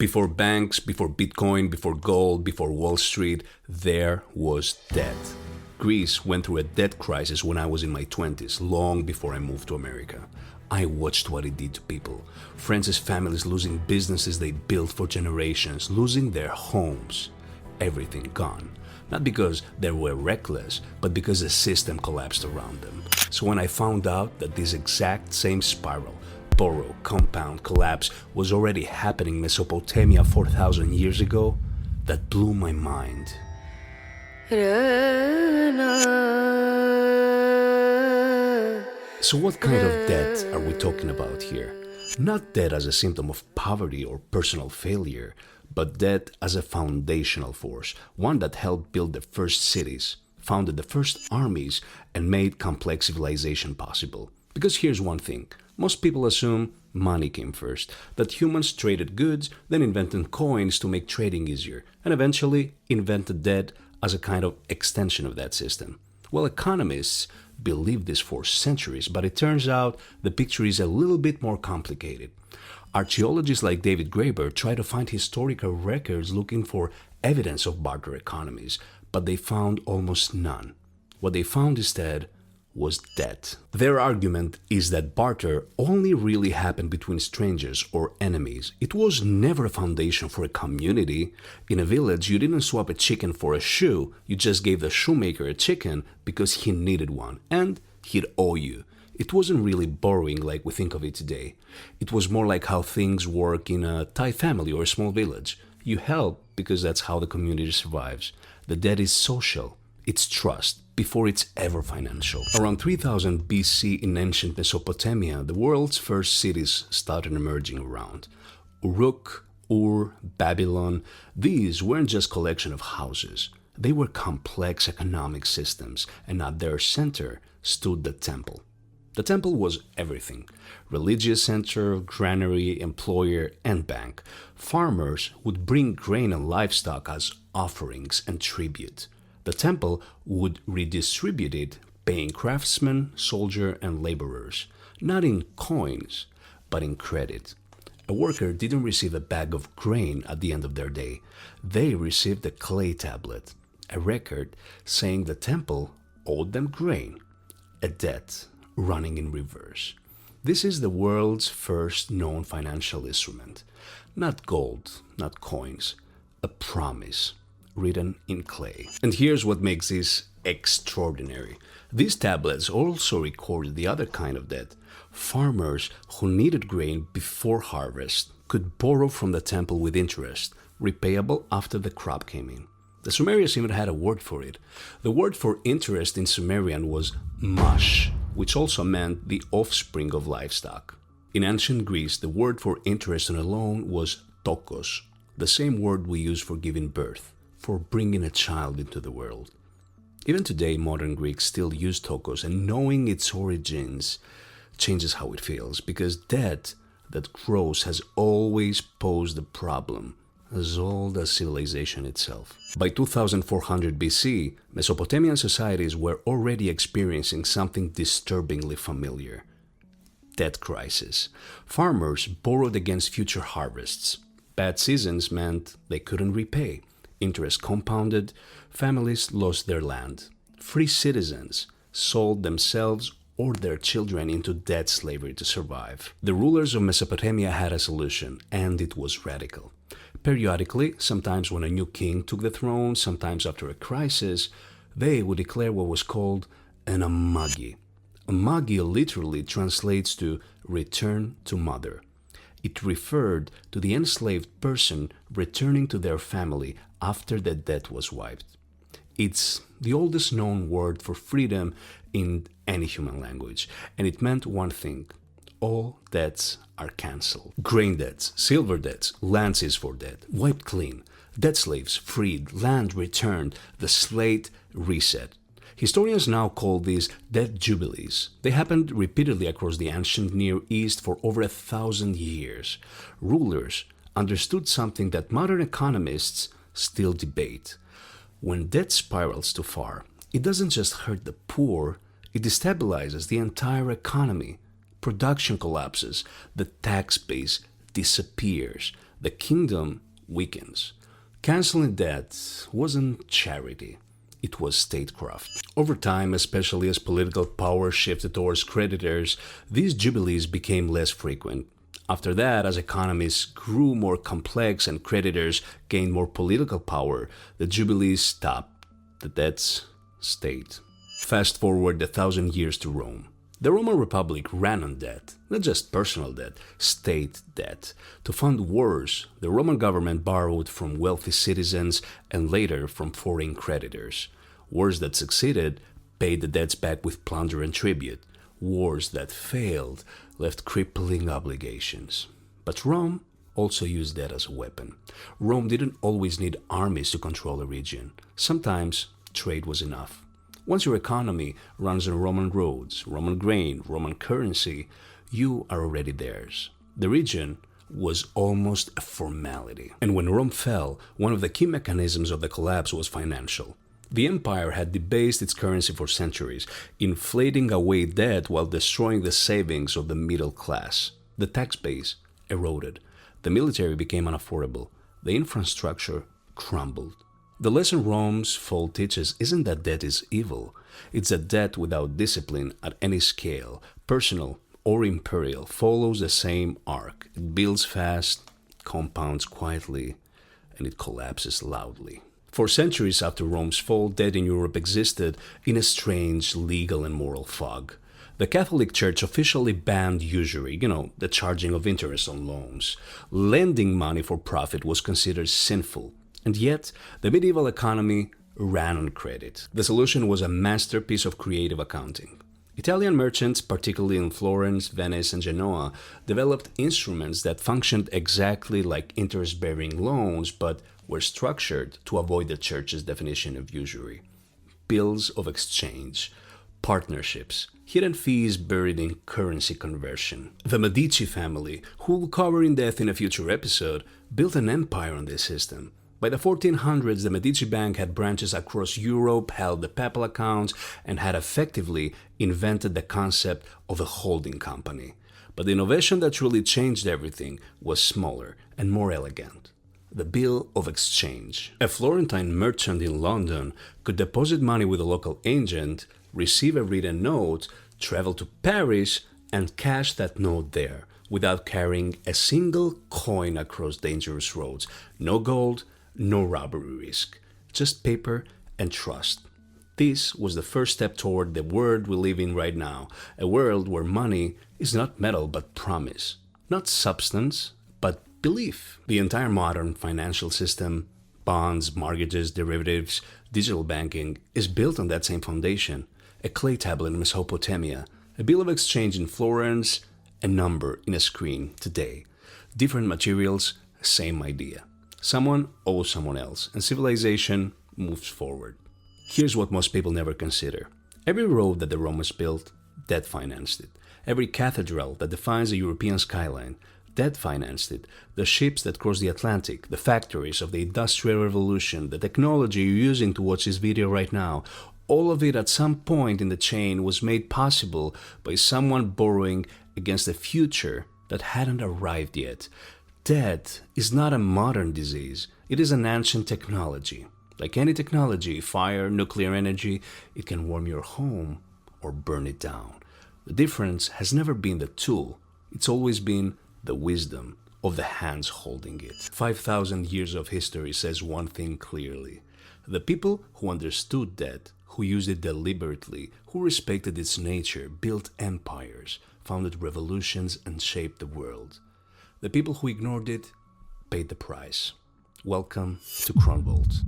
Before banks, before Bitcoin, before gold, before Wall Street, there was debt. Greece went through a debt crisis when I was in my 20s, long before I moved to America. I watched what it did to people. Friends' families losing businesses they built for generations, losing their homes. Everything gone. Not because they were reckless, but because the system collapsed around them. So when I found out that this exact same spiral, borrow, compound, collapse, was already happening in Mesopotamia 4,000 years ago, that blew my mind. So what kind of debt are we talking about here? Not debt as a symptom of poverty or personal failure, but debt as a foundational force, one that helped build the first cities, founded the first armies, and made complex civilization possible. Because here's one thing, most people assume money came first, that humans traded goods, then invented coins to make trading easier, and eventually invented debt as a kind of extension of that system. Well, economists believed this for centuries, but it turns out the picture is a little bit more complicated. Archaeologists like David Graeber try to find historical records looking for evidence of barter economies, but they found almost none. What they found instead was debt. Their argument is that barter only really happened between strangers or enemies. It was never a foundation for a community. In a village, you didn't swap a chicken for a shoe, you just gave the shoemaker a chicken because he needed one, and he'd owe you. It wasn't really borrowing like we think of it today. It was more like how things work in a Thai family or a small village. You help because that's how the community survives. The debt is social. It's trust before it's ever financial. Around 3000 BC in ancient Mesopotamia, the world's first cities started emerging around. Uruk, Ur, Babylon, these weren't just collection of houses. They were complex economic systems, and at their center stood the temple. The temple was everything: religious center, granary, employer, and bank. Farmers would bring grain and livestock as offerings and tribute. The temple would redistribute it, paying craftsmen, soldiers, and laborers, not in coins, but in credit. A worker didn't receive a bag of grain at the end of their day. They received a clay tablet, a record saying the temple owed them grain, a debt running in reverse. This is the world's first known financial instrument. Not gold, not coins, a promise written in clay. And here's what makes this extraordinary. These tablets also recorded the other kind of debt. Farmers who needed grain before harvest could borrow from the temple with interest, repayable after the crop came in. The Sumerians even had a word for it. The word for interest in Sumerian was mash, which also meant the offspring of livestock. In ancient Greece, the word for interest on a loan was tokos, the same word we use for giving birth, for bringing a child into the world. Even today, modern Greeks still use tokos, and knowing its origins changes how it feels, because debt that grows has always posed a problem as old as civilization itself. By 2400 BC, Mesopotamian societies were already experiencing something disturbingly familiar: debt crisis. Farmers borrowed against future harvests. Bad seasons meant they couldn't repay. Interest compounded, families lost their land. Free citizens sold themselves or their children into debt slavery to survive. The rulers of Mesopotamia had a solution, and it was radical. Periodically, sometimes when a new king took the throne, sometimes after a crisis, they would declare what was called an amagi. Amagi literally translates to return to mother. It referred to the enslaved person returning to their family after the debt was wiped. It's the oldest known word for freedom in any human language, and it meant one thing: all debts are cancelled. Grain debts, silver debts, land seized for debt, wiped clean. Debt slaves freed, land returned, the slate reset. Historians now call these debt jubilees. They happened repeatedly across the ancient Near East for over 1,000 years. Rulers understood something that modern economists still debate. When debt spirals too far, it doesn't just hurt the poor, it destabilizes the entire economy. Production collapses, the tax base disappears, the kingdom weakens. Canceling debt wasn't charity. It was statecraft. Over time, especially as political power shifted towards creditors, these jubilees became less frequent. After that, as economies grew more complex and creditors gained more political power, the jubilees stopped. The debts stayed. Fast forward 1,000 years to Rome. The Roman Republic ran on debt, not just personal debt, state debt. To fund wars, the Roman government borrowed from wealthy citizens and later from foreign creditors. Wars that succeeded paid the debts back with plunder and tribute. Wars that failed left crippling obligations. But Rome also used debt as a weapon. Rome didn't always need armies to control a region. Sometimes trade was enough. Once your economy runs on Roman roads, Roman grain, Roman currency, you are already theirs. The region was almost a formality. And when Rome fell, one of the key mechanisms of the collapse was financial. The empire had debased its currency for centuries, inflating away debt while destroying the savings of the middle class. The tax base eroded. The military became unaffordable. The infrastructure crumbled. The lesson Rome's fall teaches isn't that debt is evil. It's that debt without discipline at any scale, personal or imperial, follows the same arc. It builds fast, compounds quietly, and it collapses loudly. For centuries after Rome's fall, debt in Europe existed in a strange legal and moral fog. The Catholic Church officially banned usury, the charging of interest on loans. Lending money for profit was considered sinful. And yet, the medieval economy ran on credit. The solution was a masterpiece of creative accounting. Italian merchants, particularly in Florence, Venice, and Genoa, developed instruments that functioned exactly like interest-bearing loans, but were structured to avoid the church's definition of usury. Bills of exchange, partnerships, hidden fees buried in currency conversion. The Medici family, who we'll cover in depth in a future episode, built an empire on this system. By the 1400s, the Medici Bank had branches across Europe, held the papal accounts, and had effectively invented the concept of a holding company. But the innovation that truly changed everything was smaller and more elegant. The bill of exchange. A Florentine merchant in London could deposit money with a local agent, receive a written note, travel to Paris, and cash that note there without carrying a single coin across dangerous roads. No gold, no robbery risk, just paper and trust. This was the first step toward the world we live in right now, a world where money is not metal but promise, not substance but belief. The entire modern financial system, bonds, mortgages, derivatives, digital banking, is built on that same foundation. A clay tablet in Mesopotamia, a bill of exchange in Florence, a number in a screen today. Different materials, same idea. Someone owes someone else, and civilization moves forward. Here's what most people never consider. Every road that the Romans built, debt financed it. Every cathedral that defines the European skyline, debt financed it. The ships that cross the Atlantic, the factories of the Industrial Revolution, the technology you're using to watch this video right now, all of it at some point in the chain was made possible by someone borrowing against a future that hadn't arrived yet. Debt is not a modern disease, it is an ancient technology. Like any technology, fire, nuclear energy, it can warm your home or burn it down. The difference has never been the tool, it's always been the wisdom of the hands holding it. 5,000 years of history says one thing clearly. The people who understood debt, who used it deliberately, who respected its nature, built empires, founded revolutions, and shaped the world. The people who ignored it paid the price. Welcome to Kronvault.